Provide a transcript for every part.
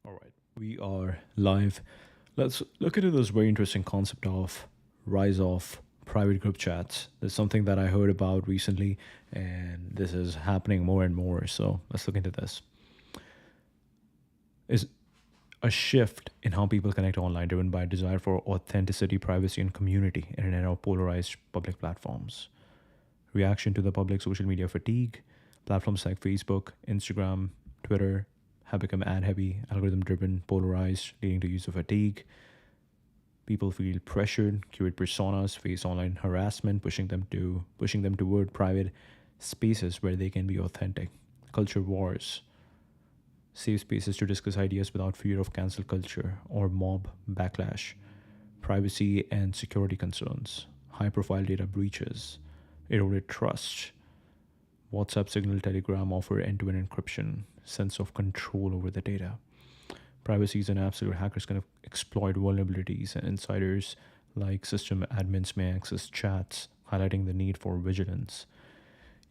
All right, we are live. Let's look into this very interesting concept of rise of private group chats. There's something that I heard about recently, and this is happening more and more. So let's look into this. Is a shift in how people connect online, driven by a desire for authenticity, privacy, and community in an era of polarized public platforms. Reaction to the public social media fatigue. Platforms like Facebook, Instagram, Twitter have become ad heavy, algorithm driven, polarized, leading to user fatigue. People feel pressured, curate personas, face online harassment, pushing them toward private spaces where they can be authentic. Culture wars, safe spaces to discuss ideas without fear of cancel culture or mob backlash. Privacy and security concerns, high profile data breaches, eroded trust. WhatsApp, Signal, Telegram offer end to end encryption, sense of control over the data. Privacy is an absolute hackers can exploit vulnerabilities, and insiders like system admins may access chats, highlighting the need for vigilance.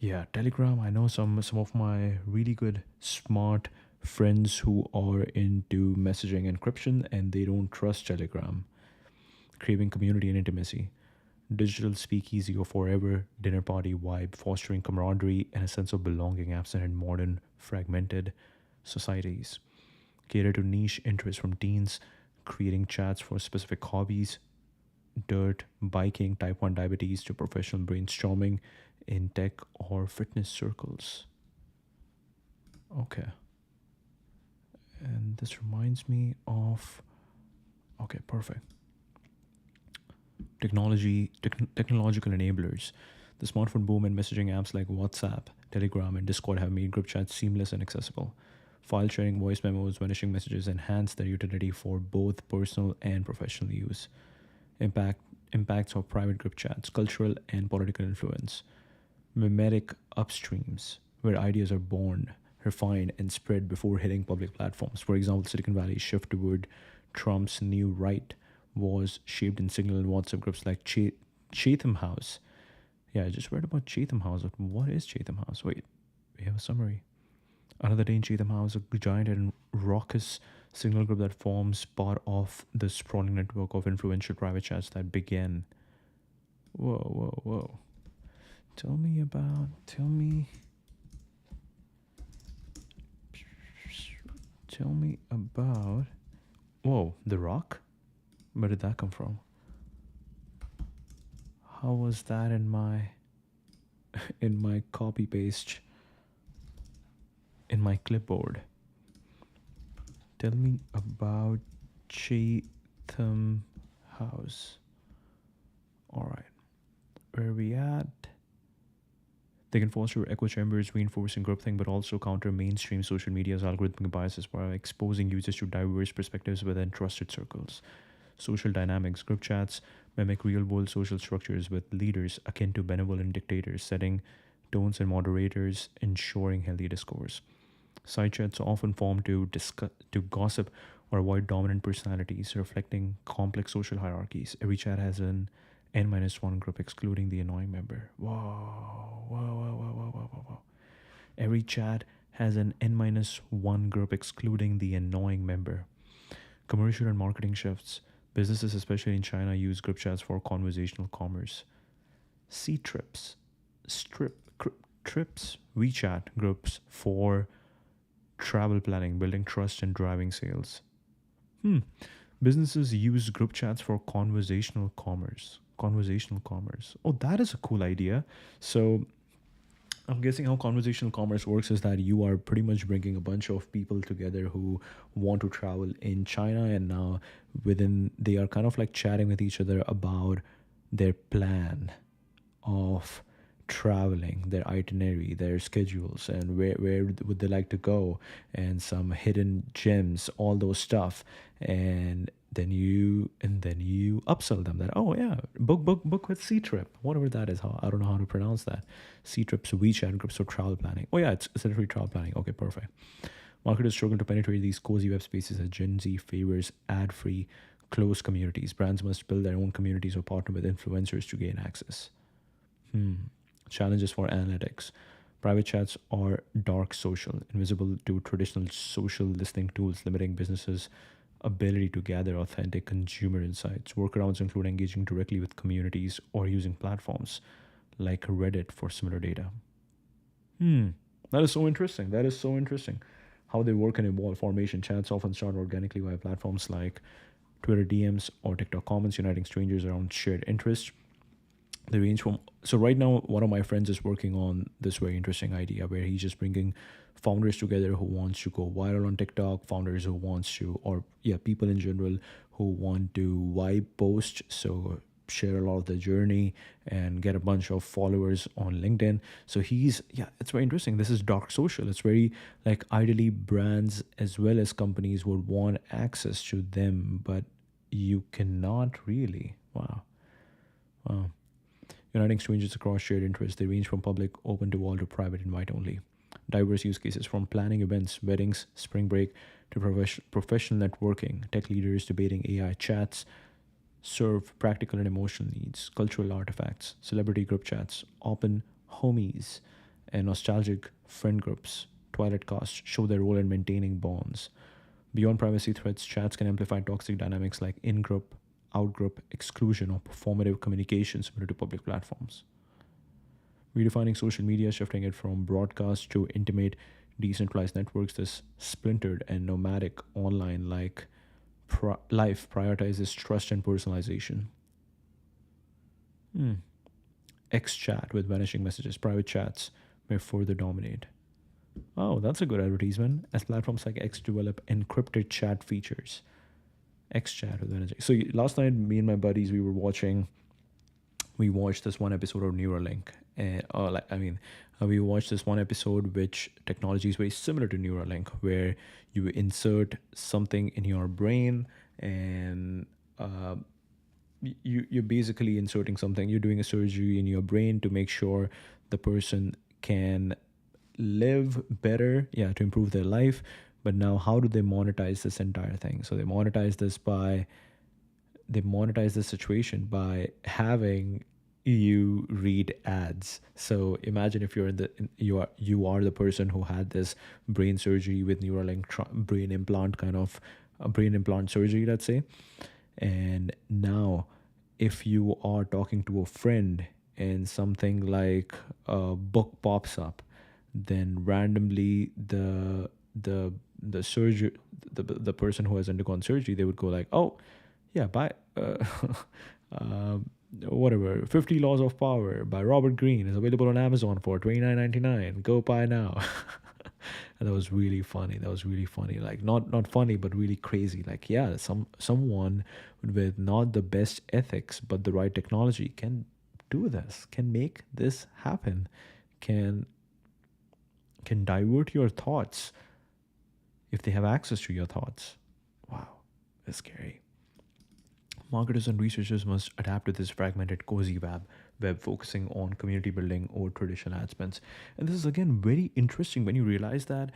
Yeah, Telegram. I know some of my really good smart friends who are into messaging encryption and they don't trust Telegram, craving community and intimacy. Digital speakeasy or forever dinner party vibe, fostering camaraderie and a sense of belonging absent in modern, fragmented societies. Cater to niche interests from teens, creating chats for specific hobbies, dirt, biking, type 1 diabetes, to professional brainstorming in tech or fitness circles. Okay. And this reminds me of. Okay, perfect. Technological enablers. The smartphone boom and messaging apps like WhatsApp, Telegram, and Discord have made group chats seamless and accessible. File sharing, voice memos, vanishing messages enhance their utility for both personal and professional use. Impact Impacts of private group chats, cultural and political influence. Mimetic upstreams, where ideas are born, refined, and spread before hitting public platforms. For example, Silicon Valley's shift toward Trump's new right was shaped in Signal and WhatsApp groups like Chatham House. Yeah, I just read about Chatham House. What is Chatham House? Wait, we have a summary. Another day in Chatham House, a giant and raucous signal group that forms part of the sprawling network of influential private chats that began. Whoa, whoa, whoa. Tell me, tell me about. Whoa, The Rock? Where did that come from? How was that in my in my copy paste in my clipboard? Tell me about Chatham House. All right, where are we at? They can foster echo chambers, reinforcing groupthink, but also counter mainstream social media's algorithmic biases by exposing users to diverse perspectives within trusted circles. Social dynamics, group chats mimic real world social structures with leaders akin to benevolent dictators, setting tones and moderators, ensuring healthy discourse. Side chats often form to gossip or avoid dominant personalities, reflecting complex social hierarchies. Every chat has an n minus one group, excluding the annoying member. Whoa, whoa, whoa, whoa, whoa, whoa, whoa, whoa. Every chat has an n minus one group, excluding the annoying member. Commercial and marketing shifts. Businesses, especially in China, use group chats for conversational commerce. Sea trips, trips, WeChat groups for travel planning, building trust, and driving sales. Hmm. Businesses use group chats for conversational commerce. Conversational commerce. Oh, that is a cool idea. So I'm guessing how conversational commerce works is that you are pretty much bringing a bunch of people together who want to travel in China, and now within they are kind of like chatting with each other about their plan of traveling, their itinerary, their schedules, and where would they like to go, and some hidden gems, all those stuff. And then you upsell them that, oh yeah, book with C Trip, whatever that is. How I don't know how to pronounce that. C Trip's WeChat groups for travel planning. Oh yeah, it's essentially travel planning. Okay, perfect. Marketers struggle to penetrate these cozy web spaces as Gen Z favors ad-free, closed communities. Brands must build their own communities or partner with influencers to gain access. Hmm. Challenges for analytics. Private chats are dark social, invisible to traditional social listening tools, limiting businesses' ability to gather authentic consumer insights. Workarounds include engaging directly with communities or using platforms like Reddit for similar data. Hmm, that is so interesting. That is so interesting. How they work and evolve. Formation chats often start organically via platforms like Twitter DMs or TikTok comments, uniting strangers around shared interests. They range from, so right now one of my friends is working on this very interesting idea where he's just bringing founders together who wants to go viral on TikTok, founders who wants to, or yeah, people in general who want to vibe post, so share a lot of the journey and get a bunch of followers on LinkedIn. So he's, yeah, it's very interesting. This is dark social. It's very like ideally brands as well as companies would want access to them, but you cannot really. Wow. Wow. Uniting strangers across shared interests. They range from public, open to all, to private, invite only. Diverse use cases from planning events, weddings, spring break, to professional networking, tech leaders debating AI chats, serve practical and emotional needs, cultural artifacts, celebrity group chats, open homies, and nostalgic friend groups. Twilight casts show their role in maintaining bonds. Beyond privacy threats, chats can amplify toxic dynamics like in group, out group, exclusion, or performative communication similar to public platforms. Redefining social media, shifting it from broadcast to intimate, decentralized networks, this splintered and nomadic online like life prioritizes trust and personalization. Hmm. X chat with vanishing messages, private chats may further dominate. Oh, that's a good advertisement. As platforms like X develop encrypted chat features, X chat with vanishing. So last night, me and my buddies, we watched this one episode of Neuralink, and we watched this one episode which technology is very similar to Neuralink, where you insert something in your brain and uh, you're basically inserting something. You're doing a surgery in your brain to make sure the person can live better, yeah, to improve their life. But now, how do they monetize this entire thing? So they monetize the situation by having you read ads. So imagine if you're you are the person who had this brain surgery with Neuralink brain implant kind of brain implant surgery, let's say, and now if you are talking to a friend and something like a book pops up, then randomly the surgery the person who has undergone surgery, they would go like, oh yeah, buy uh, whatever, 50 Laws of Power by Robert Greene is available on Amazon for 29.99. Go buy now. And that was really funny. That was really funny. Like not funny, but really crazy. Like yeah, someone with not the best ethics but the right technology can do this, can make this happen, can divert your thoughts if they have access to your thoughts. Wow, that's scary. Marketers and researchers must adapt to this fragmented, cozy web focusing on community building over traditional ad spends. And this is again very interesting when you realize that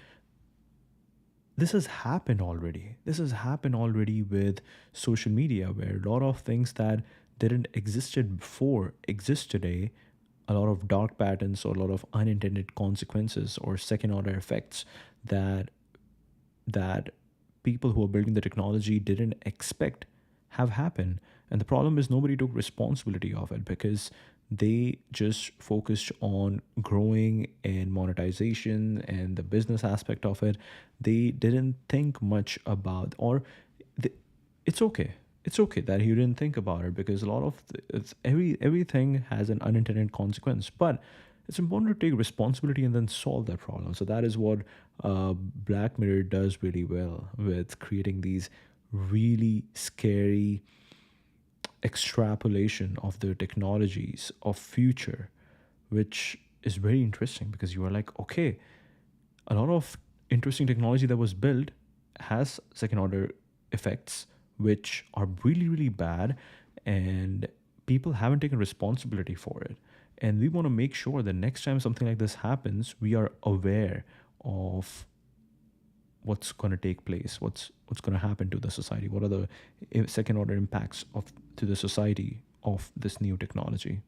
this has happened already. This has happened already with social media, where a lot of things that didn't existed before exist today. A lot of dark patterns or a lot of unintended consequences or second order effects that that people who are building the technology didn't expect have happened. And the problem is nobody took responsibility of it because they just focused on growing and monetization and the business aspect of it. They didn't think much about, or th- it's okay. It's okay that you didn't think about it because a lot of everything has an unintended consequence. But it's important to take responsibility and then solve that problem. So that is what Black Mirror does really well with creating these really scary extrapolation of the technologies of future, which is very interesting because you are like, okay, a lot of interesting technology that was built has second order effects which are really really bad, and people haven't taken responsibility for it. And we want to make sure that next time something like this happens, we are aware of what's going to take place, what's going to happen to the society, what are the second order impacts of to the society of this new technology.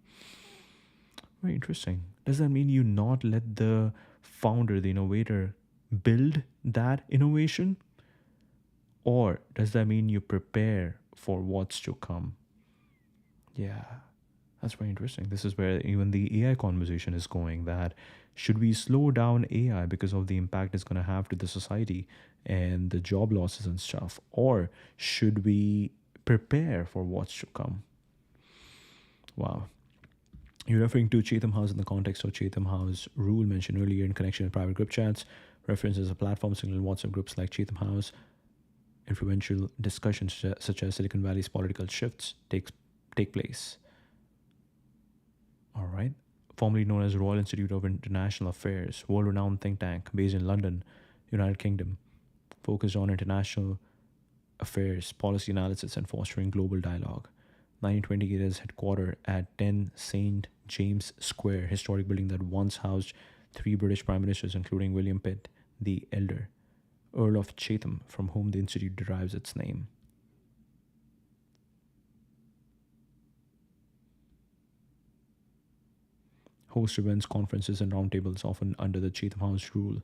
Very interesting. Does that mean you not let the founder, the innovator, build that innovation? Or does that mean you prepare for what's to come? Yeah, that's very interesting. This is where even the AI conversation is going, that should we slow down AI because of the impact it's going to have to the society and the job losses and stuff? Or should we prepare for what's to come? Wow. You're referring to Chatham House in the context of Chatham House rule mentioned earlier in connection with private group chats. References a platform signal in WhatsApp groups like Chatham House. Influential discussions such as Silicon Valley's political shifts take place. All right. Formerly known as Royal Institute of International Affairs, world-renowned think tank based in London, United Kingdom, focused on international affairs, policy analysis, and fostering global dialogue. 1920, it is headquartered at 10 St. James Square, historic building that once housed three British prime ministers, including William Pitt the Elder, Earl of Chatham, from whom the institute derives its name. Host events, conferences, and roundtables, often under the Chatham House rule,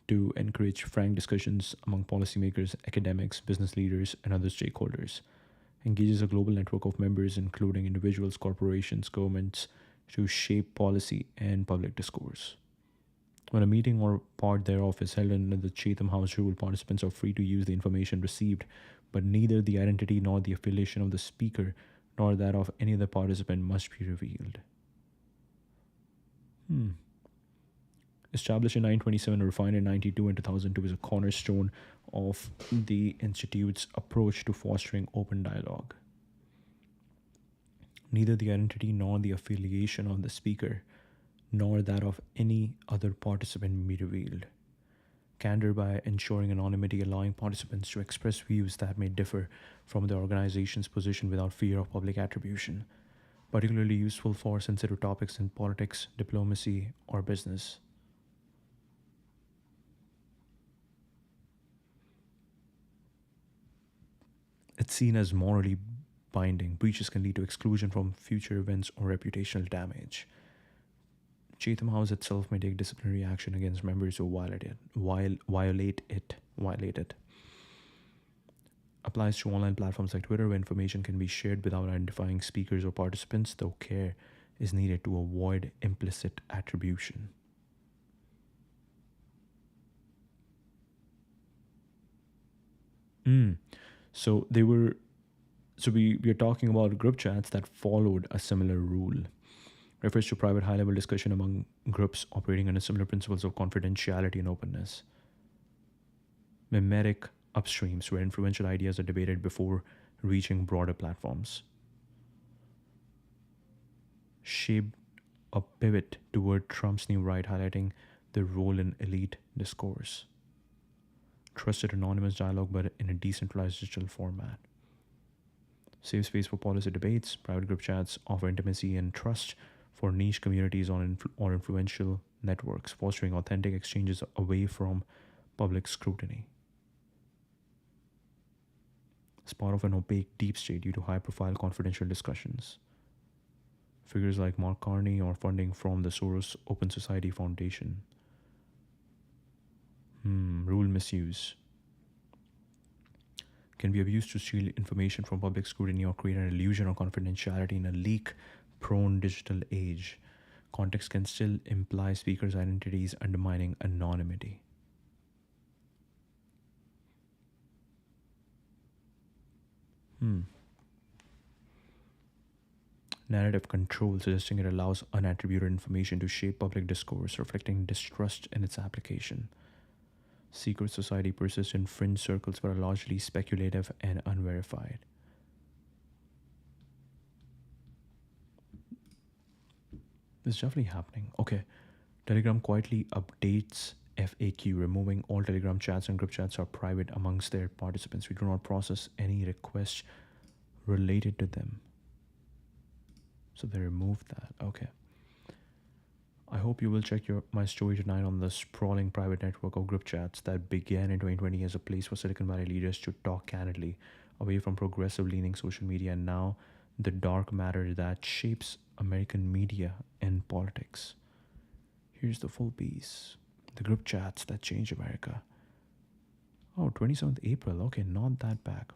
to encourage frank discussions among policymakers, academics, business leaders, and other stakeholders. Engages a global network of members, including individuals, corporations, governments, to shape policy and public discourse. When a meeting or part thereof is held under the Chatham House rule, participants are free to use the information received, but neither the identity nor the affiliation of the speaker nor that of any other participant must be revealed. Hmm. Established in 927 and refined in 92 and 2002, is a cornerstone of the Institute's approach to fostering open dialogue. Neither the identity nor the affiliation of the speaker nor that of any other participant may be revealed. Candor by ensuring anonymity, allowing participants to express views that may differ from the organization's position without fear of public attribution, particularly useful for sensitive topics in politics, diplomacy, or business. It's seen as morally binding. Breaches can lead to exclusion from future events or reputational damage. Chatham House itself may take disciplinary action against members who violate it. Applies to online platforms like Twitter, where information can be shared without identifying speakers or participants, though care is needed to avoid implicit attribution. Mm. So they were so we are talking about group chats that followed a similar rule. Refers to private high level discussion among groups operating under similar principles of confidentiality and openness. Mimetic upstreams, where influential ideas are debated before reaching broader platforms. Shaped a pivot toward Trump's new right, highlighting their role in elite discourse. Trusted anonymous dialogue, but in a decentralized digital format. Safe space for policy debates. Private group chats offer intimacy and trust for niche communities or influential networks, fostering authentic exchanges away from public scrutiny. As part of an opaque deep state due to high profile confidential discussions. Figures like Mark Carney or funding from the Soros Open Society Foundation. Rule misuse. Can be abused to steal information from public scrutiny or create an illusion of confidentiality in a leak prone digital age. Context can still imply speakers' identities, undermining anonymity. Narrative control, suggesting it allows unattributed information to shape public discourse, reflecting distrust in its application. Secret society persists in fringe circles but are largely speculative and unverified. This is definitely happening. Okay. Telegram quietly updates FAQ, removing all Telegram chats and group chats are private amongst their participants. We do not process any requests related to them. So they removed that. Okay. I hope you will check my story tonight on the sprawling private network of group chats that began in 2020 as a place for Silicon Valley leaders to talk candidly away from progressive leaning social media, and now the dark matter that shapes American media and politics. Here's the full piece. The group chats that changed America. Oh, 27th April. Okay, not that back.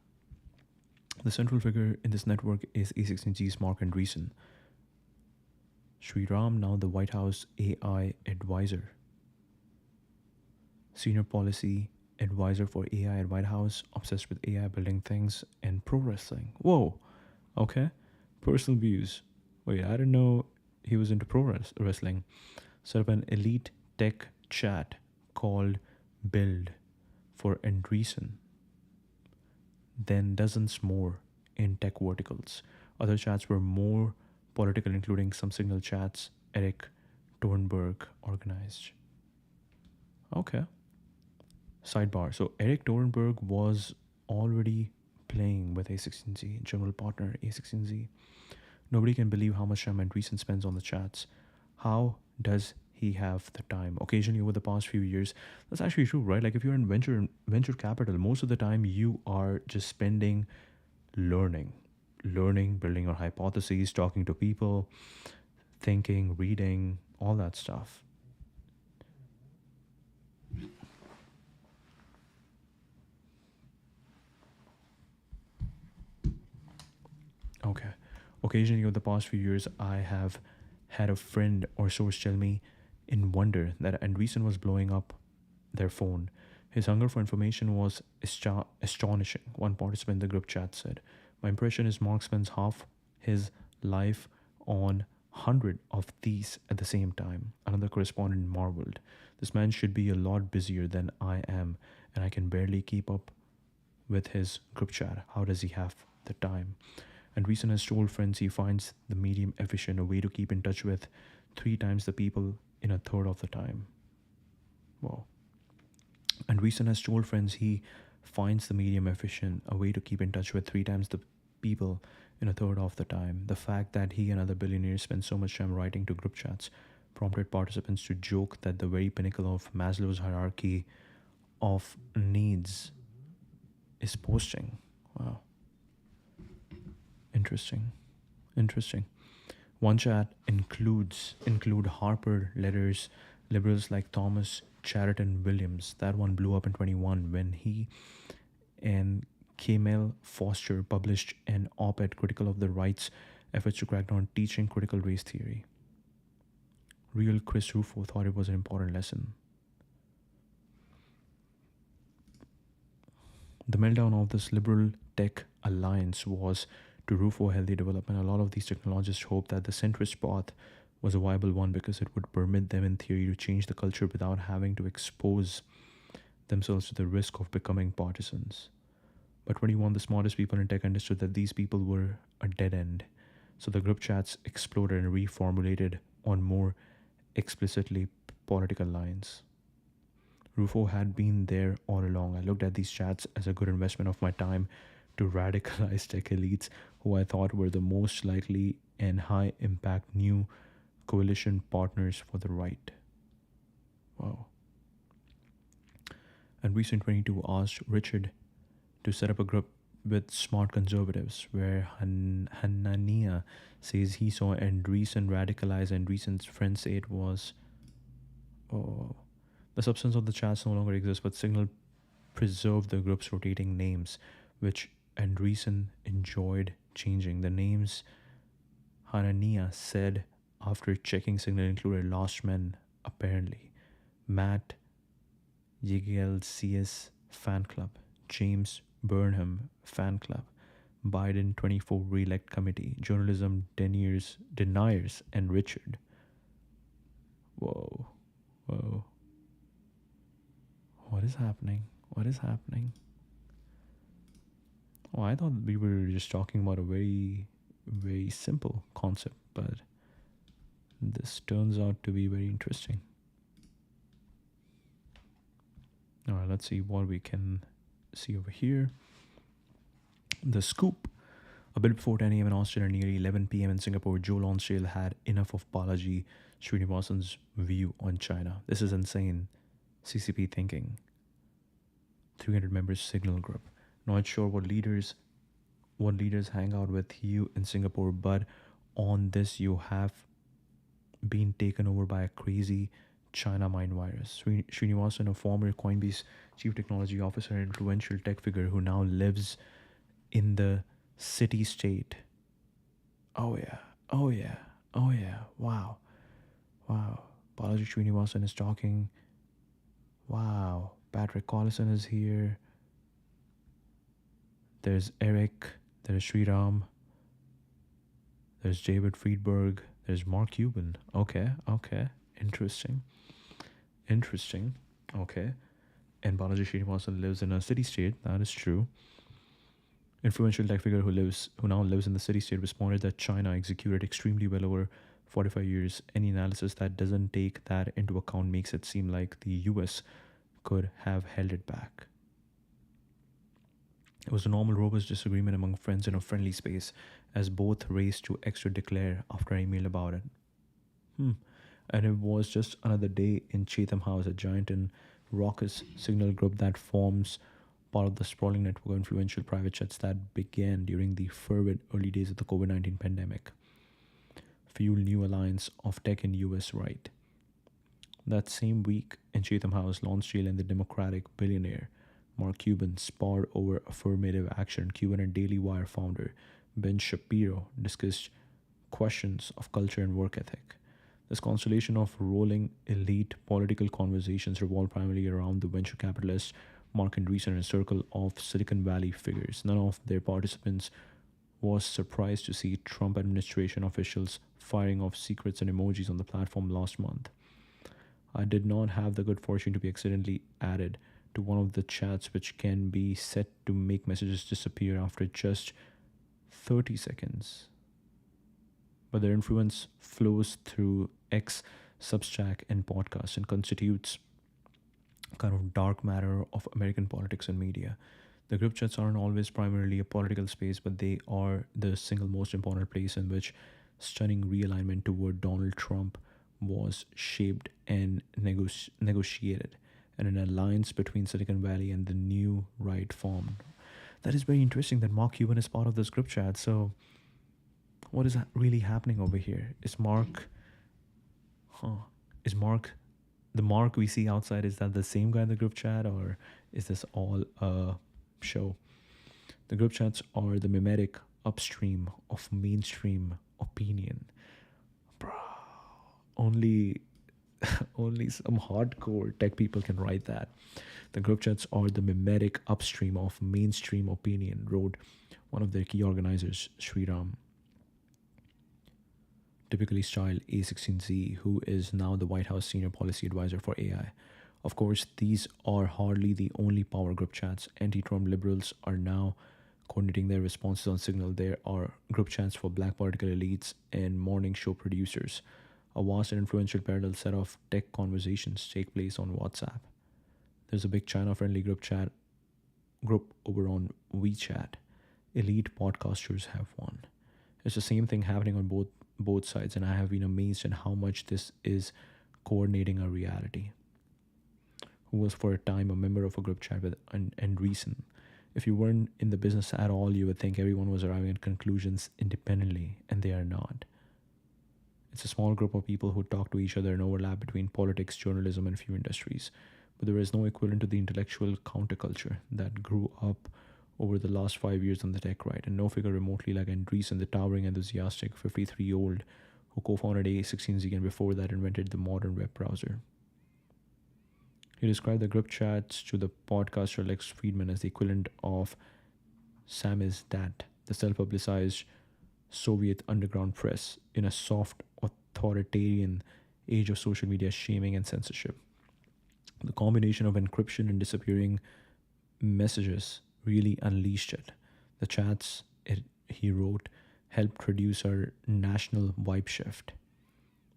The central figure in this network is A16G's Mark Andreessen. Sri Ram, now the White House AI advisor. Senior policy advisor for AI at White House, obsessed with AI building things and pro wrestling. Whoa, okay. Personal views. Wait, I didn't know he was into wrestling. Set up an elite tech chat called Build for Andreessen. Then dozens more in tech verticals. Other chats were more political, including some signal chats Eric Thornburg organized. Okay. Sidebar. So Eric Thornburg was already playing with A16Z, general partner A16Z. Nobody can believe how much time Andreessen spends on the chats. How does he have the time? Occasionally over the past few years, that's actually true, right? Like if you're in venture capital, most of the time you are just spending learning, building your hypotheses, talking to people, thinking, reading, all that stuff. Okay. Occasionally, over the past few years, I have had a friend or source tell me in wonder that Andreessen was blowing up their phone. His hunger for information was astonishing, one participant in the group chat said. My impression is Mark spends half his life on 100 of these at the same time. Another correspondent marveled. This man should be a lot busier than I am, and I can barely keep up with his group chat. How does he have the time? And Reason has told friends he finds the medium efficient, a way to keep in touch with three times the people in a third of the time. Wow. And Reason has told friends he finds the medium efficient, a way to keep in touch with three times the people in a third of the time. The fact that he and other billionaires spend so much time writing to group chats prompted participants to joke that the very pinnacle of Maslow's hierarchy of needs is posting. Wow. Interesting. Interesting. One chat include Harper letters, liberals like Thomas Chariton Williams. That one blew up in 21 when he and Kamel Foster published an op-ed critical of the right's efforts to crack down teaching critical race theory. Real Chris Rufo thought it was an important lesson. The meltdown of this liberal tech alliance was to Rufo healthy development. A lot of these technologists hoped that the centrist path was a viable one because it would permit them in theory to change the culture without having to expose themselves to the risk of becoming partisans. But 21, the smartest people in tech understood that these people were a dead end. So the group chats exploded and reformulated on more explicitly political lines. Rufo had been there all along. I looked at these chats as a good investment of my time to radicalize tech elites who I thought were the most likely and high impact new coalition partners for the right. Wow. And Recent 22 asked Richard to set up a group with smart conservatives where Hanania says he saw Andreessen radicalize, and Andreessen's friends say it was the substance of the chats no longer exists, but Signal preserved the group's rotating names, which Andreessen enjoyed changing. The names Hanania said after checking Signal included Lost Men, apparently, Matt Yegelsius Fan Club, James Burnham Fan Club, Biden 24 Re-elect Committee, Journalism Deniers, and Richard. Whoa. Whoa. What is happening? What is happening? Oh, I thought we were just talking about a very, very simple concept, but this turns out to be very interesting. All right, let's see what we can see over here. The Scoop. A bit before 10 a.m. in Australia, nearly 11 p.m. in Singapore, Joe Lonsdale had enough of Balaji Srinivasan's view on China. This is insane. CCP thinking. 300 members Signal group. Not sure what leaders hang out with you in Singapore, but on this you have been taken over by a crazy China mind virus. Srinivasan, a former Coinbase chief technology officer and influential tech figure who now lives in the city state. Oh, yeah. Oh, yeah. Oh, yeah. Wow. Wow. Balaji Srinivasan is talking. Wow. Patrick Collison is here. There's Eric. There's Sriram. There's David Friedberg. There's Mark Cuban. Okay. Okay. Interesting. Interesting. Okay. And Balaji Srinivasan lives in a city state. That is true. Influential tech figure who now lives in the city state responded that China executed extremely well over 45 years. Any analysis that doesn't take that into account makes it seem like the US could have held it back. It was a normal, robust disagreement among friends in a friendly space, as both raced to extra declare after I emailed about it. And it was just another day in Chatham House, a giant and raucous signal group that forms part of the sprawling network of influential private jets that began during the fervid early days of the COVID 19 pandemic. Fuel new alliance of tech and US right. That same week in Chatham House, Lon Steele and the Democratic billionaire Mark Cuban sparred over affirmative action. Cuban and Daily Wire founder Ben Shapiro discussed questions of culture and work ethic. This constellation of rolling elite political conversations revolved primarily around the venture capitalist Mark Andreessen and a circle of Silicon Valley figures. None of their participants was surprised to see Trump administration officials firing off secrets and emojis on the platform last month. I did not have the good fortune to be accidentally added to one of the chats, which can be set to make messages disappear after just 30 seconds. But their influence flows through X, Substack, and podcasts and constitutes kind of dark matter of American politics and media. The group chats aren't always primarily a political space, but they are the single most important place in which stunning realignment toward Donald Trump was shaped and negotiated, and an alliance between Silicon Valley and the new right formed. That is very interesting that Mark Cuban is part of this group chat. So, what is really happening over here? Is Mark the Mark we see outside? Is that the same guy in the group chat, or is this all a show? The group chats are the mimetic upstream of mainstream opinion. Bro, only only some hardcore tech people can write that. The group chats are the mimetic upstream of mainstream opinion, wrote one of their key organizers, Sriram, typically styled A16Z, who is now the White House senior policy advisor for AI. Of course, these are hardly the only power group chats. Anti-Trump liberals are now coordinating their responses on Signal. There are group chats for black political elites and morning show producers. A vast and influential parallel set of tech conversations take place on WhatsApp. There's a big China-friendly group over on WeChat. Elite podcasters have one. It's the same thing happening on both sides, and I have been amazed at how much this is coordinating our reality. Who was for a time a member of a group chat with Andreessen. If you weren't in the business at all, you would think everyone was arriving at conclusions independently, and they are not. It's a small group of people who talk to each other and overlap between politics, journalism, and few industries. But there is no equivalent to the intellectual counterculture that grew up over the last 5 years on the tech right, and no figure remotely like Andreessen, the towering, enthusiastic 53-year-old who co-founded A16Z and before that invented the modern web browser. He described the group chats to the podcaster Lex Friedman as the equivalent of Samizdat, the self-publicized Soviet underground press, in a soft, authoritarian age of social media shaming and censorship. The combination of encryption and disappearing messages really unleashed it. The chats, he wrote, helped produce our national vibe shift.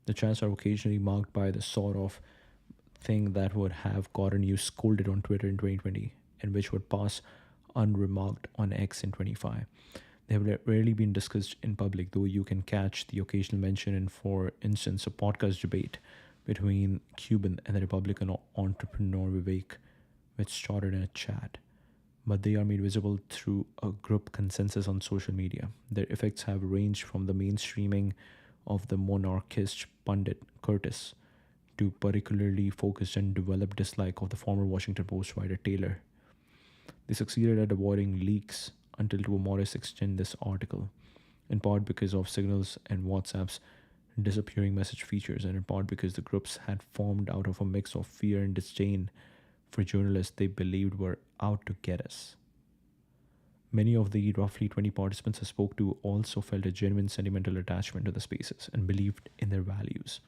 The chats are occasionally marked by the sort of thing that would have gotten you scolded on Twitter in 2020 and which would pass unremarked on X in 25. They have rarely been discussed in public, though you can catch the occasional mention in, for instance, a podcast debate between Cuban and the Republican entrepreneur Vivek, which started in a chat. But they are made visible through a group consensus on social media. Their effects have ranged from the mainstreaming of the monarchist pundit Curtis to particularly focused and developed dislike of the former Washington Post writer Taylor. They succeeded at avoiding leaks until to a modest extent this article, in part because of Signals and WhatsApp's disappearing message features, and in part because the groups had formed out of a mix of fear and disdain for journalists they believed were out to get us. Many of the roughly 20 participants I spoke to also felt a genuine sentimental attachment to the spaces and believed in their values.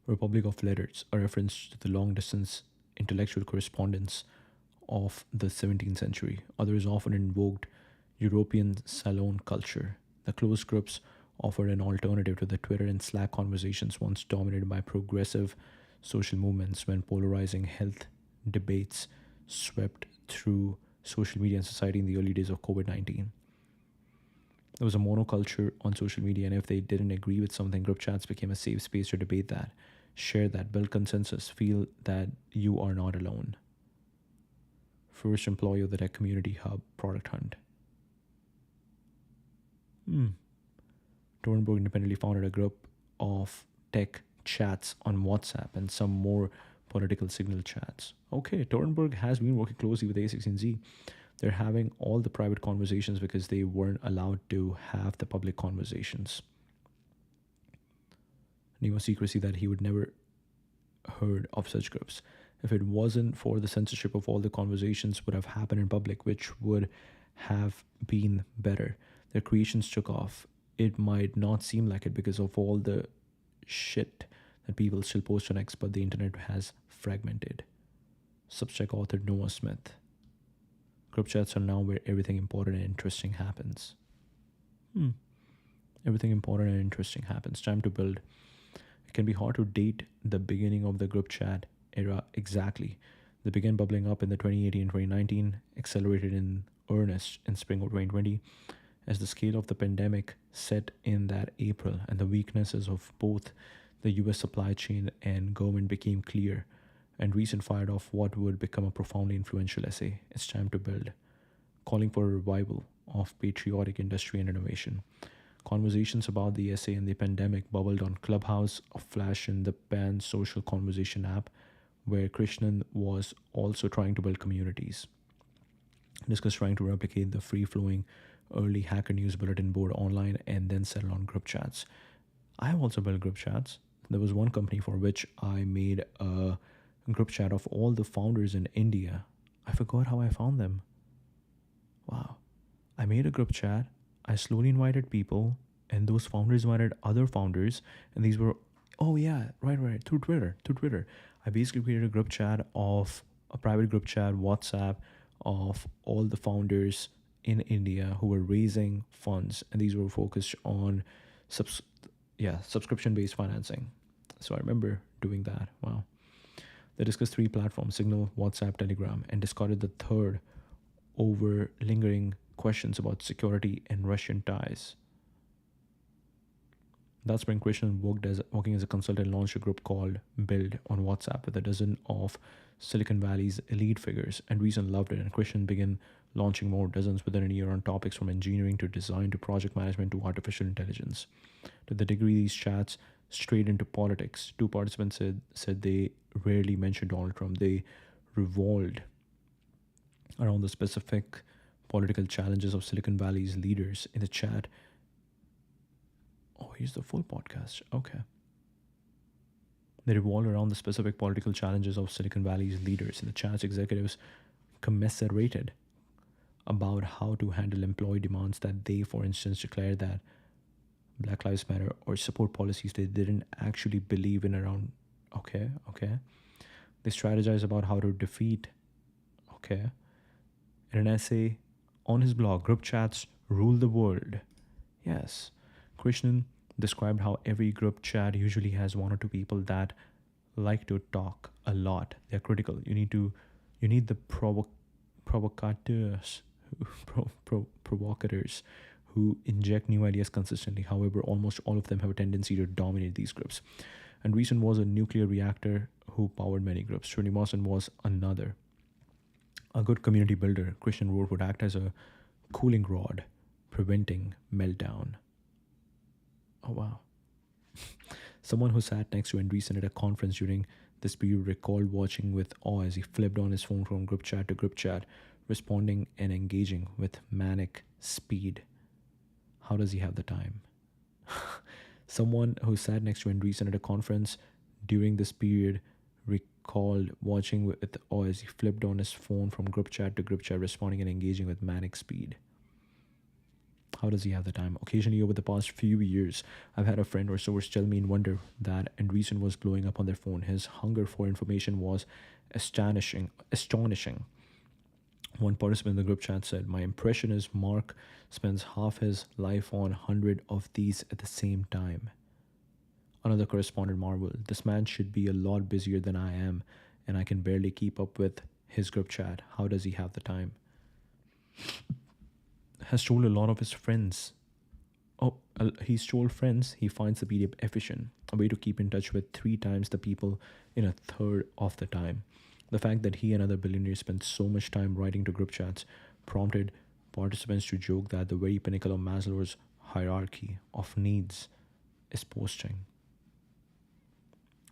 Republic of Letters, a reference to the long distance intellectual correspondence of the 17th century. Others often invoked European salon culture. The closed groups offered an alternative to the Twitter and Slack conversations once dominated by progressive social movements when polarizing health debates swept through social media and society in the early days of COVID 19. There was a monoculture on social media, and if they didn't agree with something, group chats became a safe space to debate that, share that, build consensus, feel that you are not alone. First employee of the Tech Community Hub product hunt. Torenberg independently founded a group of tech chats on WhatsApp and some more political signal chats. Okay, Torenberg has been working closely with A16Z. They're having all the private conversations because they weren't allowed to have the public conversations. Nemo secrecy that he would never heard of such groups. If it wasn't for the censorship of all the conversations would have happened in public, which would have been better. Their creations took off. It might not seem like it because of all the shit that people still post on X, but the internet has fragmented. Substack author Noah Smith. Group chats are now where everything important and interesting happens. Everything important and interesting happens. Time to build. It can be hard to date the beginning of the group chat era exactly. They began bubbling up in the 2018 and 2019, accelerated in earnest in spring of 2020, as the scale of the pandemic set in that April and the weaknesses of both the US supply chain and government became clear, and Recent fired off what would become a profoundly influential essay, It's Time to Build, calling for a revival of patriotic industry and innovation. Conversations about the essay and the pandemic bubbled on Clubhouse, a flash in the pan social conversation app, where Krishnan was also trying to build communities. Discussed trying to replicate the free-flowing early Hacker News bulletin board online and then settle on group chats. I have also built group chats. There was one company for which I made a group chat of all the founders in India. I forgot how I found them. Wow. I made a group chat. I slowly invited people, and those founders invited other founders, and these were, oh yeah, right, through Twitter. I basically created a group chat of a private group chat, WhatsApp, of all the founders in India who were raising funds, and these were focused on subscription-based financing. So I remember doing that. Wow. They discussed 3 platforms, Signal, WhatsApp, Telegram, and discarded the third over lingering questions about security and Russian ties. That spring, Krishnan working as a consultant, launched a group called Build on WhatsApp with a dozen of Silicon Valley's elite figures, and Reason loved it, and Krishnan began launching more dozens within a year on topics from engineering to design to project management to artificial intelligence. To the degree these chats strayed into politics, 2 participants said they rarely mentioned Donald Trump. They revolved around the specific political challenges of Silicon Valley's leaders in the chat. Oh, here's the full podcast. Okay. They revolved around the specific political challenges of Silicon Valley's leaders. In the chat's executives commiserated about how to handle employee demands that they, for instance, declared that Black Lives Matter or support policies they didn't actually believe in around. Okay. They strategized about how to defeat. Okay. In an essay on his blog, Group Chats Rule the World. Yes. Krishnan described how every group chat usually has 1 or 2 people that like to talk a lot. They're critical. You need the provocateurs who inject new ideas consistently. However, almost all of them have a tendency to dominate these groups. And Reason was a nuclear reactor who powered many groups. Srinivasan was another. A good community builder, Krishnan wrote, would act as a cooling rod, preventing meltdown. Oh, wow. Someone who sat next to Andreessen at a conference during this period recalled watching with awe as he flipped on his phone from group chat to group chat, responding and engaging with manic speed. How does he have the time? Someone who sat next to Andreessen at a conference during this period recalled watching with awe as he flipped on his phone from group chat to group chat, responding and engaging with manic speed. How does he have the time? Occasionally, over the past few years, I've had a friend or source tell me in wonder that Andreessen was blowing up on their phone. His hunger for information was astonishing. Astonishing. One participant in the group chat said, "My impression is Mark spends half his life on 100 of these at the same time." Another correspondent marveled, "This man should be a lot busier than I am, and I can barely keep up with his group chat. How does he have the time?" Has told a lot of his friends. Oh, he's told friends he finds the PDF efficient, a way to keep in touch with three times the people in a third of the time. The fact that he and other billionaires spent so much time writing to group chats prompted participants to joke that the very pinnacle of Maslow's hierarchy of needs is posting.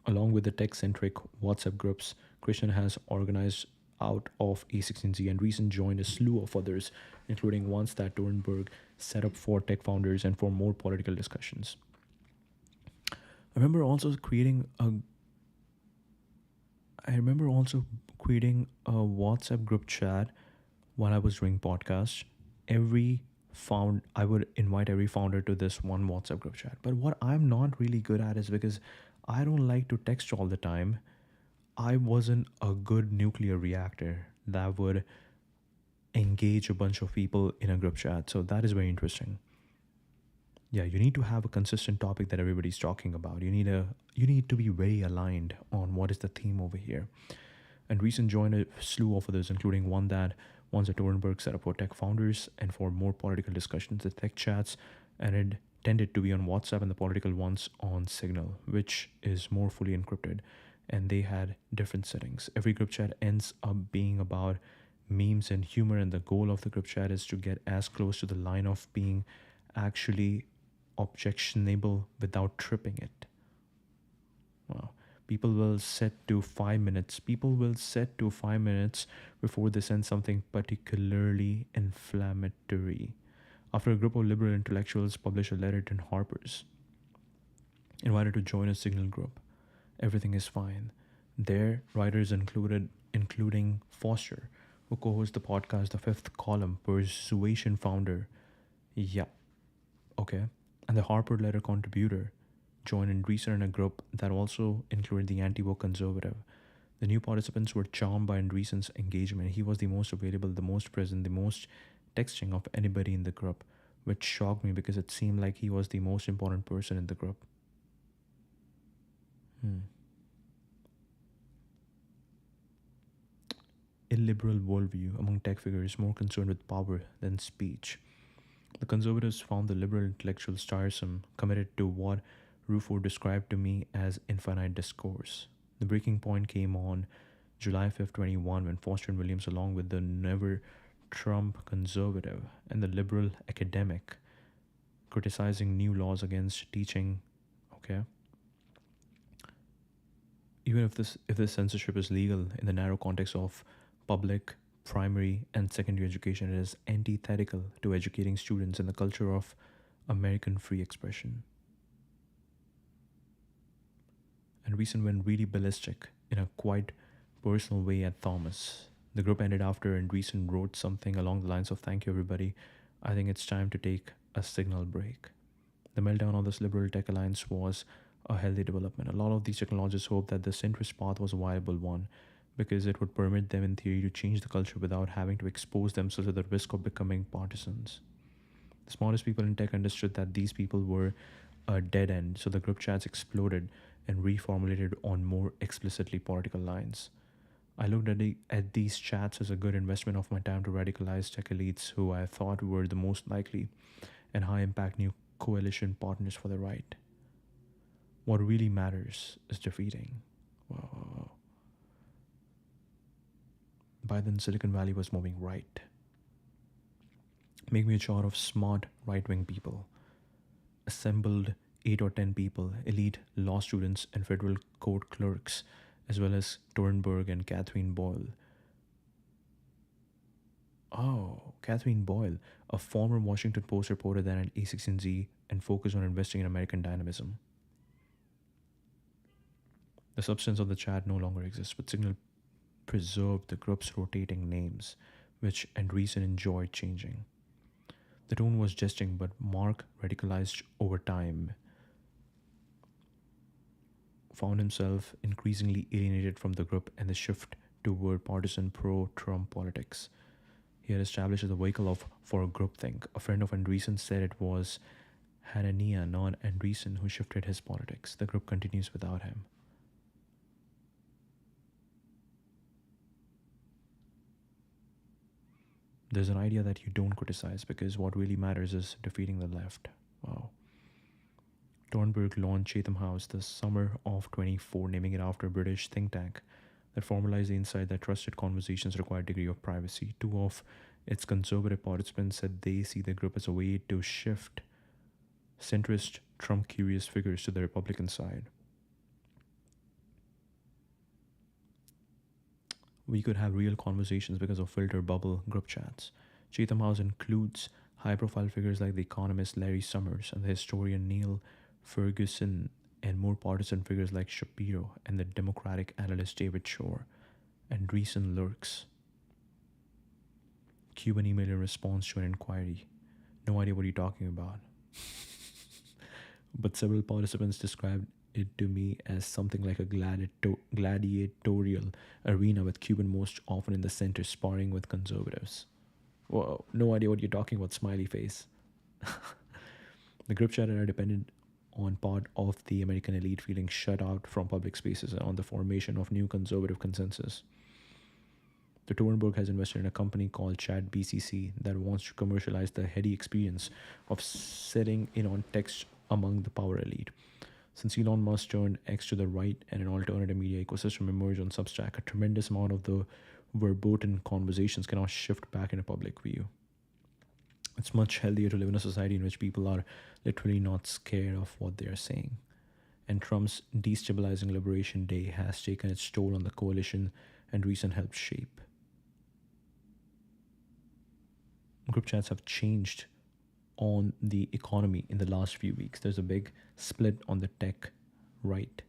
Along with the tech centric WhatsApp groups, Christian has organized out of A16Z and recently joined a slew of others, including ones that Torenberg set up for tech founders and for more political discussions. I remember also creating a I remember also creating a WhatsApp group chat while I was doing podcasts. I would invite every founder to this one WhatsApp group chat. But what I'm not really good at is because I don't like to text all the time. I wasn't a good nuclear reactor that would engage a bunch of people in a group chat. So that is very interesting. Yeah, you need to have a consistent topic that everybody's talking about. You need to be very aligned on what is the theme over here. And recent joined a slew of others, including one that once at Torenberg set up for tech founders and for more political discussions, the tech chats, and it tended to be on WhatsApp and the political ones on Signal, which is more fully encrypted. And they had different settings. Every group chat ends up being about memes and humor, and the goal of the group chat is to get as close to the line of being actually objectionable without tripping it. Wow. People will set to 5 minutes before they send something particularly inflammatory. After a group of liberal intellectuals published a letter to Harper's, invited to join a Signal group, everything is fine. Their writers including Foster, who co-hosts the podcast The Fifth Column, Persuasion founder. Yeah, okay. And the Harper letter contributor joined in recent in a group that also included the anti-woke conservative. The new participants were charmed by Andreessen's engagement. He was the most available, the most present, the most texting of anybody in the group, which shocked me because it seemed like he was the most important person in the group. Illiberal worldview among tech figures more concerned with power than speech. The conservatives found the liberal intellectuals tiresome, committed to what Rufo described to me as infinite discourse. The breaking point came on July 5th, 21, when Foster and Williams, along with the never Trump conservative and the liberal academic, criticizing new laws against teaching, okay? Even if this censorship is legal in the narrow context of public, primary, and secondary education, it is antithetical to educating students in the culture of American free expression. And recent went really ballistic in a quite personal way at Thomas. The group ended after and recent wrote something along the lines of, "Thank you everybody. I think it's time to take a signal break." The meltdown of this liberal tech alliance was a healthy development. A lot of these technologists hoped that the centrist path was a viable one because it would permit them in theory to change the culture without having to expose themselves to the risk of becoming partisans. The smartest people in tech understood that these people were a dead end, so the group chats exploded and reformulated on more explicitly political lines. I looked at these chats as a good investment of my time to radicalize tech elites who I thought were the most likely and high impact new coalition partners for the right. What really matters is defeating. Whoa. By then, Silicon Valley was moving right. Make me a chart of smart right wing people assembled 8 or 10 people, elite law students and federal court clerks, as well as Thornburg and Catherine Boyle. Oh, Catherine Boyle, a former Washington Post reporter that at A16Z and focused on investing in American dynamism. The substance of the chat no longer exists, but Signal preserved the group's rotating names, which Andreessen enjoyed changing. The tone was jesting, but Mark, radicalized over time, found himself increasingly alienated from the group and the shift toward partisan pro-Trump politics. He had established as a vehicle for groupthink. A friend of Andreessen said it was Hanania, not Andreessen, who shifted his politics. The group continues without him. There's an idea that you don't criticize because what really matters is defeating the left. Wow. Thornburg launched Chatham House the summer of 24, naming it after a British think tank that formalized the insight that trusted conversations require a degree of privacy. Two of its conservative participants said they see the group as a way to shift centrist, Trump-curious figures to the Republican side. We could have real conversations because of filter bubble group chats. Chatham House includes high-profile figures like the economist Larry Summers and the historian Neil Ferguson, and more partisan figures like Shapiro and the Democratic analyst David Shore. And recent lurks. Cuban email in response to an inquiry. No idea what you're talking about. But several participants described it to me as something like a gladiatorial arena with Cuban most often in the center sparring with conservatives. Whoa, no idea what you're talking about, smiley face. The group chat are dependent on part of the American elite feeling shut out from public spaces and on the formation of new conservative consensus. The Thornburg has invested in a company called Chat BCC that wants to commercialize the heady experience of sitting in on text among the power elite. Since Elon Musk turned X to the right and an alternative media ecosystem emerged on Substack, a tremendous amount of the verboten conversations can now shift back into public view. It's much healthier to live in a society in which people are literally not scared of what they are saying. And Trump's destabilizing Liberation Day has taken its toll on the coalition and recent helped shape. Group chats have changed on the economy in the last few weeks. There's a big split on the tech right.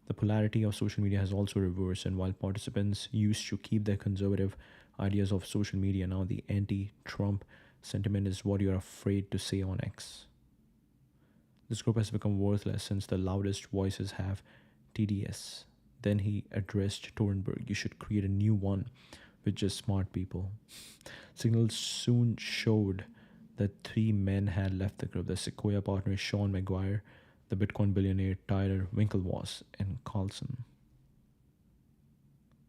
The polarity of social media has also reversed, and while participants used to keep their conservative ideas of social media, now the anti-Trump sentiment is what you're afraid to say on X. This group has become worthless since the loudest voices have TDS. Then he addressed Thornburg. You should create a new one with just smart people. Signals soon showed that three men had left the group. The Sequoia partners Sean McGuire, the Bitcoin billionaire Tyler Winklevoss, and Carlson.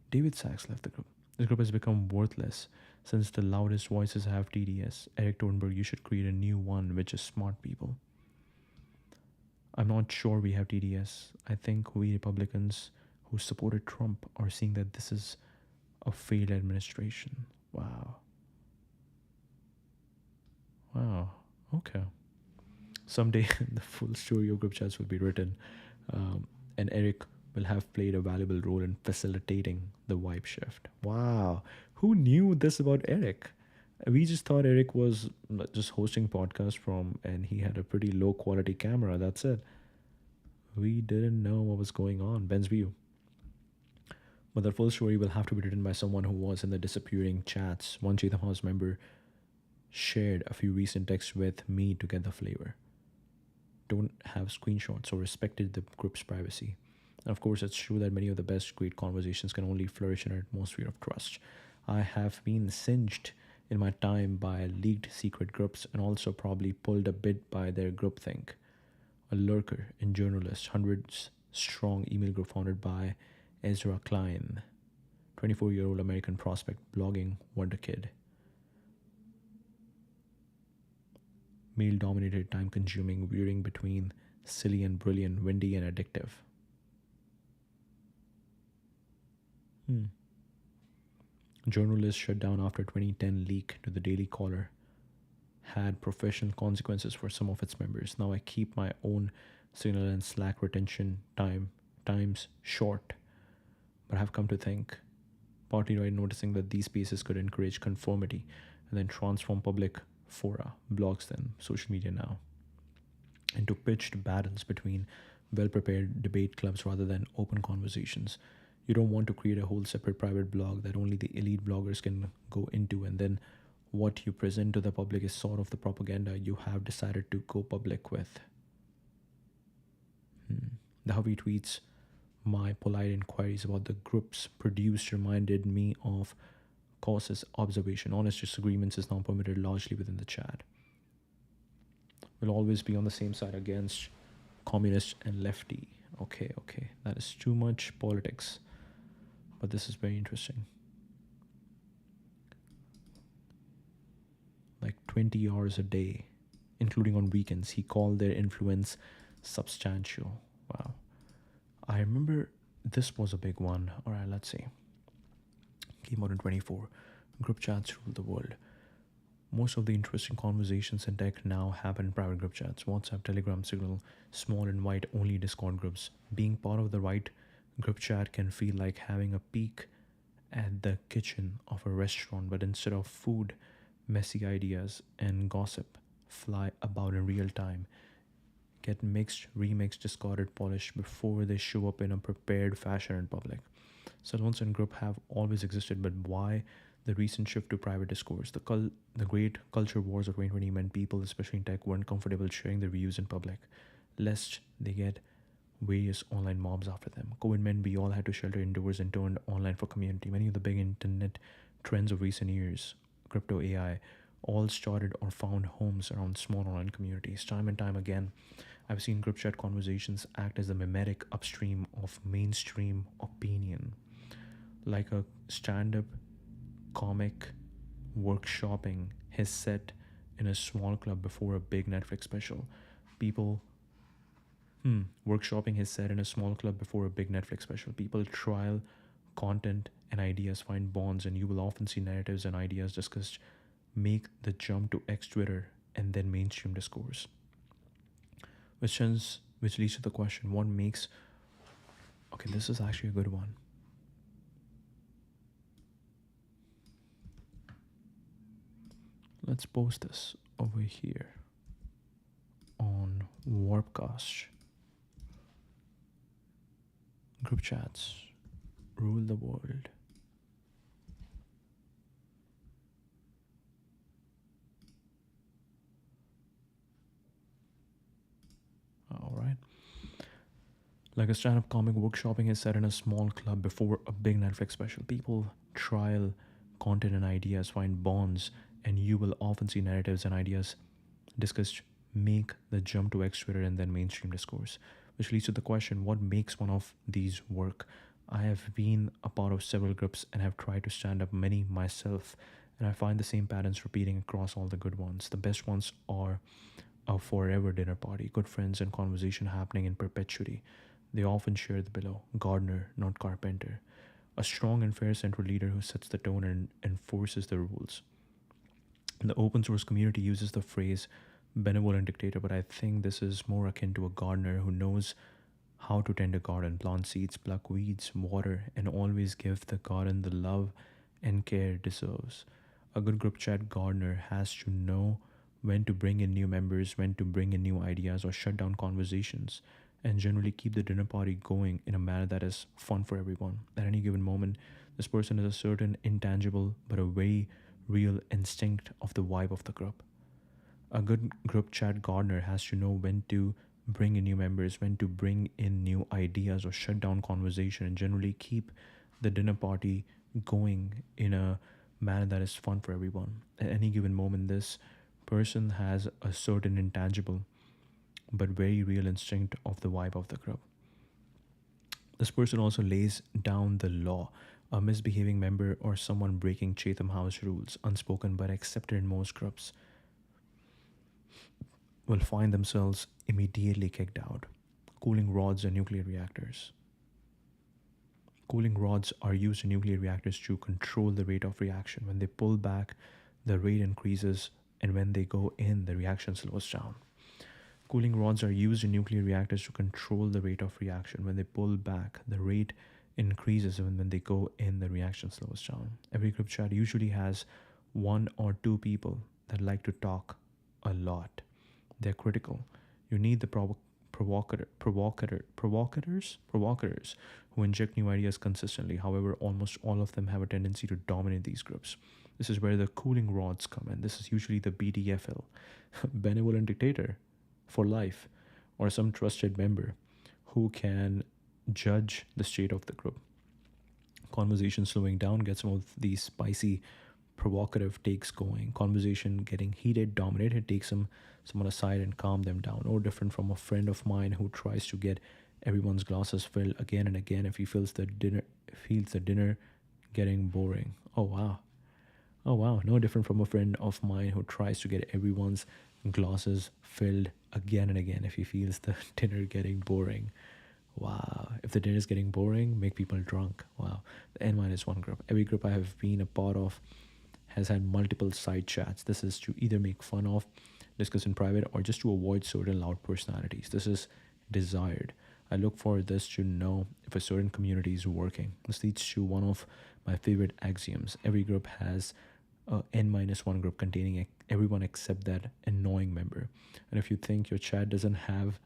David Sachs left the group. This group has become worthless since the loudest voices have TDS. Eric Thornburg, you should create a new one with just smart people. I'm not sure we have TDS. I think we Republicans who supported Trump are seeing that this is a failed administration. Wow. Wow. Okay. Someday the full story of group chats will be written, and Eric will have played a valuable role in facilitating the vibe shift. Wow. Who knew this about Eric? We just thought Eric was just hosting podcast from, and he had a pretty low quality camera. That's it. We didn't know what was going on. Ben's view. But the full story will have to be written by someone who was in the disappearing chats. One Chatham House member shared a few recent texts with me to get the flavor. Don't have screenshots or respected the group's privacy. And of course, it's true that many of the best great conversations can only flourish in an atmosphere of trust. I have been singed in my time by leaked secret groups and also probably pulled a bit by their groupthink. A lurker and journalist, hundreds strong email group founded by Ezra Klein, 24-year-old American prospect blogging wonder kid. Male-dominated, time-consuming, veering between silly and brilliant, windy and addictive. Journalist shut down after 2010 leak to the Daily Caller had professional consequences for some of its members. Now I keep my own Signal and Slack retention times short. But I've come to think, partly by noticing that these spaces could encourage conformity and then transform public fora, blogs, then social media now, into pitched battles between well prepared debate clubs rather than open conversations. You don't want to create a whole separate private blog that only the elite bloggers can go into, and then what you present to the public is sort of the propaganda you have decided to go public with. The Hovey tweets, my polite inquiries about the groups produced reminded me of Cause's observation. Honest disagreements is now permitted largely within the chat. We'll always be on the same side against communist and lefty. Okay, okay. That is too much politics. But this is very interesting. Like 20 hours a day, including on weekends. He called their influence substantial. Wow. I remember this was a big one. All right, let's see. Came out in 24. Group chats rule the world. Most of the interesting conversations in tech now happen in private group chats. WhatsApp, Telegram, Signal, small invite only Discord groups. Being part of the right group chat can feel like having a peek at the kitchen of a restaurant, but instead of food, messy ideas and gossip fly about in real time, get mixed, remixed, discarded, polished before they show up in a prepared fashion in public. Salons and group have always existed, but why the recent shift to private discourse? The great culture wars of 2020 meant people, especially in tech, weren't comfortable sharing their views in public, lest they get various online mobs after them. COVID meant we all had to shelter indoors and turned online for community. Many of the big internet trends of recent years, crypto, AI, all started or found homes around small online communities. Time and time again, I've seen group chat conversations act as the mimetic upstream of mainstream opinion, like a stand-up comic workshopping his set in a small club before a big Netflix special. People workshopping his set in a small club before a big Netflix special. People trial content and ideas, find bonds, and you will often see narratives and ideas discussed make the jump to X Twitter and then mainstream discourse. Which leads to the question, what makes... Okay, this is actually a good one. Let's post this over here on Warpcast. Group chats rule the world. All right. Like a stand-up comic workshopping is set in a small club before a big Netflix special. People trial content and ideas, find bonds, and you will often see narratives and ideas discussed make the jump to X Twitter and then mainstream discourse. Which leads to the question, what makes one of these work? I have been a part of several groups and have tried to stand up many myself, and I find the same patterns repeating across all the good ones. The best ones are a forever dinner party, good friends and conversation happening in perpetuity. They often share the below: gardener, not carpenter. A strong and fair central leader who sets the tone and enforces the rules. The open source community uses the phrase benevolent dictator, but I think this is more akin to a gardener who knows how to tend a garden, plant seeds, pluck weeds, water, and always give the garden the love and care it deserves. A good group chat gardener has to know when to bring in new members, when to bring in new ideas or shut down conversations, and generally keep the dinner party going in a manner that is fun for everyone. At any given moment, this person has a certain intangible but a very real instinct of the vibe of the group. A good group chat gardener has to know when to bring in new members, when to bring in new ideas or shut down conversation, and generally keep the dinner party going in a manner that is fun for everyone. At any given moment, this person has a certain intangible but very real instinct of the vibe of the group. This person also lays down the law. A misbehaving member or someone breaking Chatham House rules, unspoken but accepted in most groups, will find themselves immediately kicked out. Cooling rods and nuclear reactors. Cooling rods are used in nuclear reactors to control the rate of reaction. When they pull back, the rate increases, and when they go in, the reaction slows down. Cooling rods are used in nuclear reactors to control the rate of reaction. When they pull back, the rate increases, and when they go in, the reaction slows down. Every group chat usually has one or two people that like to talk a lot. They're critical. You need the provocators who inject new ideas consistently. However, almost all of them have a tendency to dominate these groups. This is where the cooling rods come in. This is usually the BDFL, benevolent dictator for life, or some trusted member who can judge the state of the group. Conversation slowing down gets some of these spicy, provocative takes going. Conversation getting heated, dominated, takes someone aside and calm them down. Or different from a friend of mine who tries to get everyone's glasses filled again and again if he feels the dinner getting boring. Oh wow. Oh wow, no different from a friend of mine who tries to get everyone's glasses filled again and again if he feels the dinner getting boring. Wow. If the dinner is getting boring, make people drunk. Wow. The N minus one group. Every group I have been a part of has had multiple side chats. This is to either make fun of, discuss in private, or just to avoid certain loud personalities. This is desired. I look for this to know if a certain community is working. This leads to one of my favorite axioms. Every group has a N minus one group containing everyone except that annoying member. And if you think your chat doesn't have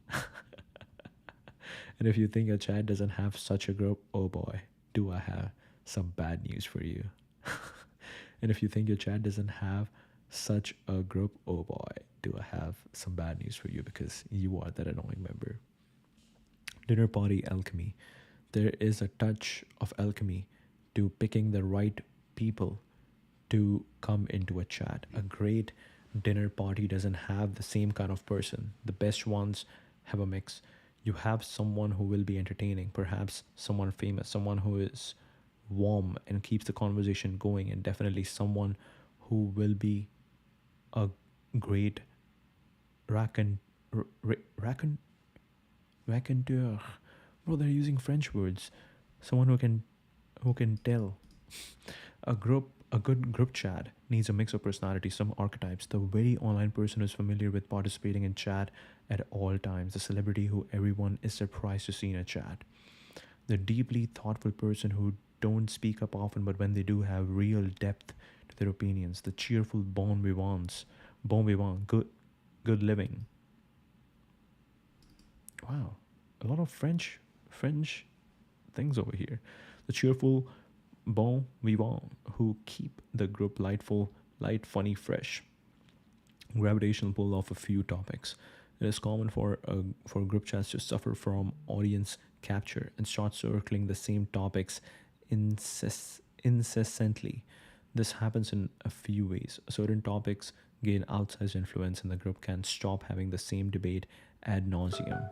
and if you think your chat doesn't have such a group, oh boy, do I have some bad news for you. And if you think your chat doesn't have such a group, oh boy, do I have some bad news for you, because you are that annoying member. Dinner party alchemy. There is a touch of alchemy to picking the right people to come into a chat. A great dinner party doesn't have the same kind of person. The best ones have a mix. You have someone who will be entertaining, perhaps someone famous, someone who is warm and keeps the conversation going, and definitely someone who will be a great raconteur. Raconteur. Bro, they're using French words. Someone who can tell. A good group chat needs a mix of personalities, some archetypes. The very online person is familiar with participating in chat at all times. The celebrity who everyone is surprised to see in a chat. The deeply thoughtful person who don't speak up often, but when they do, have real depth to their opinions. The cheerful bon vivant, good living. Wow, a lot of French things over here. The cheerful bon vivant who keep the group light, funny, fresh. Gravitational pull of a few topics. It is common for group chats to suffer from audience capture and start circling the same topics incessantly. This happens in a few ways. Certain topics gain outsized influence, and the group can stop having the same debate ad nauseum.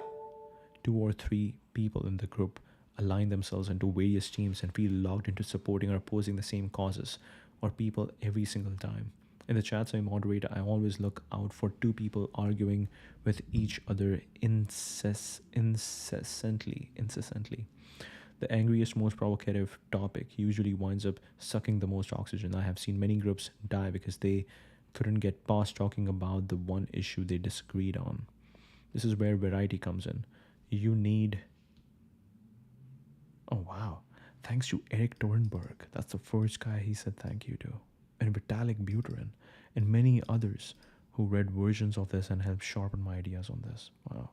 Two or three people in the group align themselves into various teams and feel logged into supporting or opposing the same causes or people every single time. In the chats I moderate, I always look out for two people arguing with each other incessantly. The angriest, most provocative topic usually winds up sucking the most oxygen. I have seen many groups die because they couldn't get past talking about the one issue they disagreed on. This is where variety comes in. You need. Oh wow. Thanks to Eric Torenberg. That's the first guy he said thank you to. And Vitalik Buterin. And many others who read versions of this and helped sharpen my ideas on this. Wow.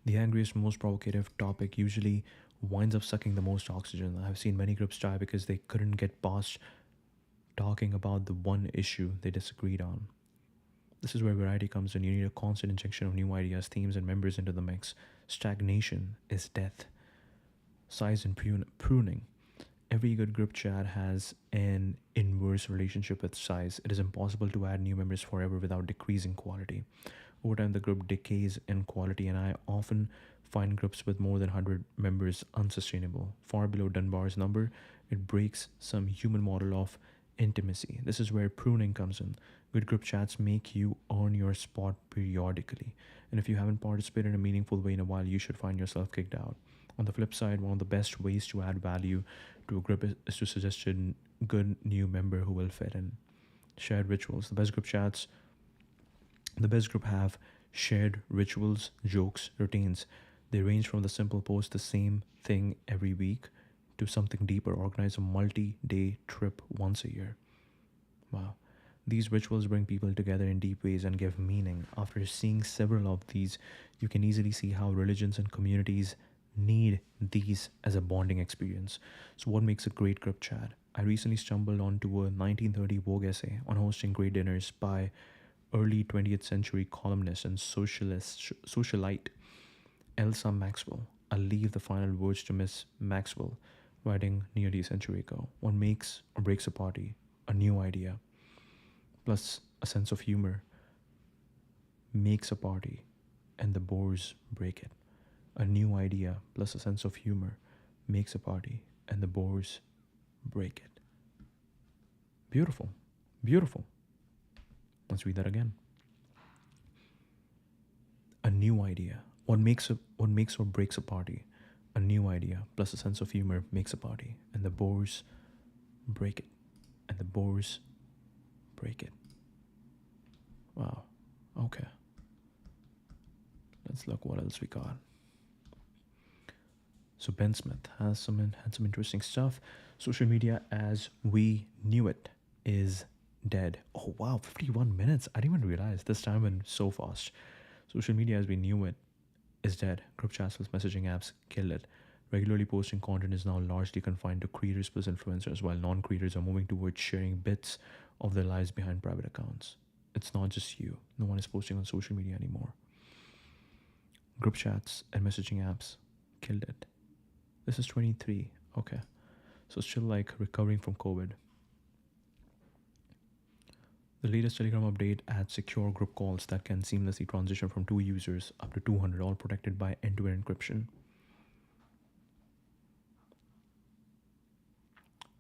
The angriest, most provocative topic usually winds up sucking the most oxygen. I've seen many groups die because they couldn't get past talking about the one issue they disagreed on. This is where variety comes in. You need a constant injection of new ideas, themes, and members into the mix. Stagnation is death. Size and pruning. Every good group chat has an inverse relationship with size. It is impossible to add new members forever without decreasing quality. Over time, the group decays in quality, and I often find groups with more than 100 members unsustainable. Far below Dunbar's number, it breaks some human model of intimacy. This is where pruning comes in. Good group chats make you earn your spot periodically. And if you haven't participated in a meaningful way in a while, you should find yourself kicked out. On the flip side, one of the best ways to add value to a group is to suggest a good new member who will fit in. Shared rituals. The best group have Shared rituals, jokes, routines. They range from the simple post the same thing every week to something deeper, organize a multi day trip once a year. Wow. These rituals bring people together in deep ways and give meaning. After seeing several of these, you can easily see how religions and communities need these as a bonding experience. So, what makes a great group chat? I recently stumbled onto a 1930 Vogue essay on hosting great dinners by early 20th century columnist and socialite Elsa Maxwell. I'll leave the final words to Miss Maxwell, writing nearly a century ago. What makes or breaks a party? A new idea, plus a sense of humor, makes a party, and the bores break it. A new idea, plus a sense of humor, makes a party, and the bores break it. Beautiful. Beautiful. Let's read that again. A new idea. What makes or breaks a party? A new idea plus a sense of humor makes a party, and the bores break it. And the bores break it. Wow. Okay. Let's look what else we got. So Ben Smith had some interesting stuff. Social media as we knew it is dead. Oh wow, 51 minutes. I didn't even realize this time went so fast. Social media as we knew it is dead. Group chats with messaging apps killed it. Regularly posting content is now largely confined to creators plus influencers, while non creators are moving towards sharing bits of their lives behind private accounts. It's not just you. No one is posting on social media anymore. Group chats and messaging apps killed it. This is 23. Okay. So still like recovering from COVID. The latest Telegram update adds secure group calls that can seamlessly transition from two users up to 200, all protected by end-to-end encryption.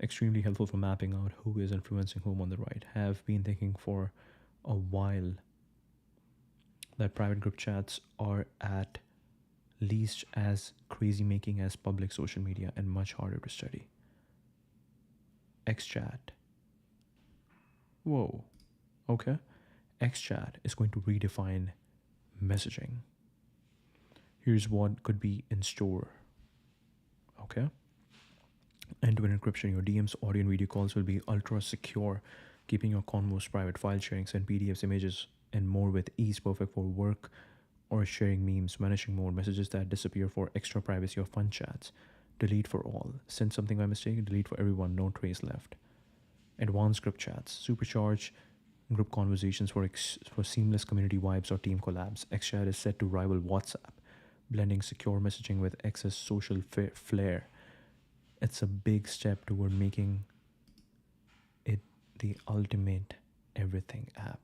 Extremely helpful for mapping out who is influencing whom on the right. Have been thinking for a while that private group chats are at least as crazy making as public social media and much harder to study. XChat. Whoa. Okay. XChat is going to redefine messaging. Here's what could be in store. Okay. End-to-end encryption. Your DMs, audio, and video calls will be ultra secure, keeping your convos private. File sharing, send PDFs, images, and more with ease. Perfect for work or sharing memes. Vanishing mode. Messages that disappear for extra privacy or fun chats. Delete for all. Send something by mistake. Delete for everyone. No trace left. Advanced group chats. Supercharge group conversations for seamless community vibes or team collabs. XChat is set to rival WhatsApp, blending secure messaging with excess social flair. It's a big step toward making it the ultimate everything app.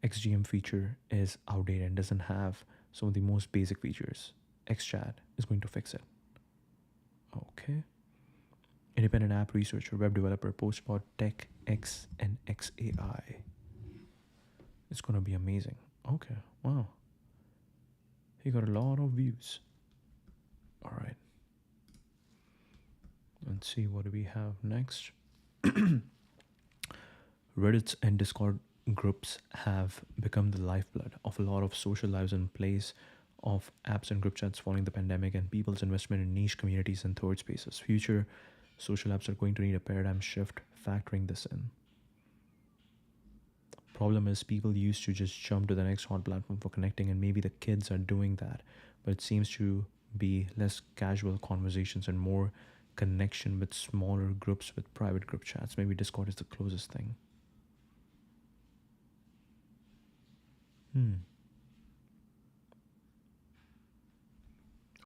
XGM feature is outdated and doesn't have some of the most basic features. XChat is going to fix it. Okay. Independent app researcher, web developer, post about tech, X, and XAI. It's gonna be amazing. Okay, wow. He got a lot of views. All right. Let's see what do we have next. Reddits and Discord groups have become the lifeblood of a lot of social lives in place of apps and group chats following the pandemic and people's investment in niche communities and third spaces. Future social apps are going to need a paradigm shift factoring this in. Problem is people used to just jump to the next hot platform for connecting, and maybe the kids are doing that, but it seems to be less casual conversations and more connection with smaller groups with private group chats. Maybe Discord is the closest thing.